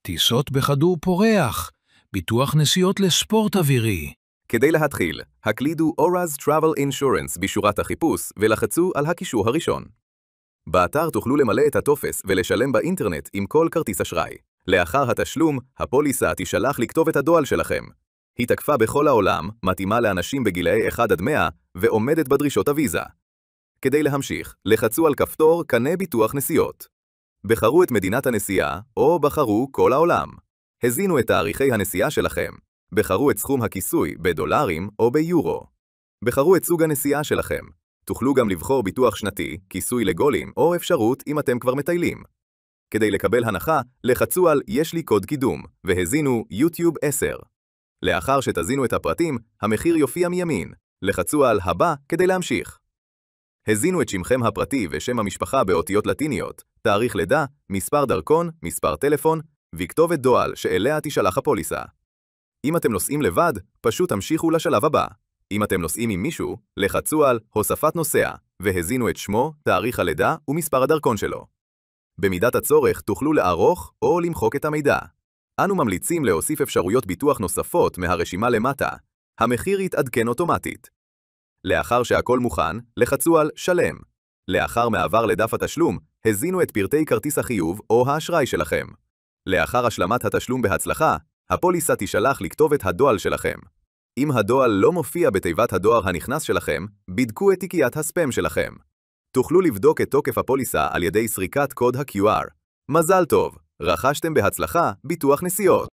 טיסות בכדור פורח, ביטוח נסיעות לספורט אווירי. כדי להתחיל, הקלידו Oraz Travel Insurance בשורת החיפוש ולחצו על הקישור הראשון. באתר תוכלו למלא את הטופס ולשלם באינטרנט עם כל כרטיס אשראי. לאחר התשלום, הפוליסה תישלח לכתובת הדואל שלכם. היא תקפה בכל העולם, מתאימה לאנשים בגילאי 1 עד 100 ועומדת בדרישות הוויזה. כדי להמשיך, לחצו על כפתור קנה ביטוח נסיעות. בחרו את מדינת הנסיעה או בחרו כל העולם. הזינו את תאריכי הנסיעה שלכם. בחרו את סכום הכיסוי בדולרים או ביורו. בחרו את סוג הנסיעה שלכם. תוכלו גם לבחור ביטוח שנתי, כיסוי לגולים או אפשרות אם אתם כבר מטיילים. כדי לקבל הנחה, לחצו על יש לי קוד קידום והזינו יוטיוב 10. לאחר שתזינו את הפרטים, המחיר יופיע מימין. לחצו על הבא כדי להמשיך. הזינו את שמכם הפרטי ושם המשפחה באותיות לטיניות, תאריך לידה, מספר דרכון, מספר טלפון וכתובת דואל שאליה תישלח הפוליסה. אם אתם נוסעים לבד, פשוט תמשיכו לשלב הבא. אם אתם נוסעים עם מישהו, לחצו על הוספת נוסע והזינו את שמו, תאריך הלידה ומספר הדרכון שלו. במידת הצורך תוכלו לערוך או למחוק את המידע. אנו ממליצים להוסיף אפשרויות ביטוח נוספות מהרשימה למטה. המחיר יתעדכן אוטומטית. לאחר שהכל מוכן, לחצו על שלם. לאחר מעבר לדף התשלום, הזינו את פרטי כרטיס החיוב או האשראי שלכם. לאחר השלמת התשלום בהצלחה, הפוליסה תישלח לכתובת הדואל שלכם. אם הדואל לא מופיע בתיבת הדואר הנכנס שלכם, בדקו את תיקיית הספאם שלכם. תוכלו לבדוק את תוקף הפוליסה על ידי סריקת קוד ה-QR. מזל טוב, רכשתם בהצלחה ביטוח נסיעות.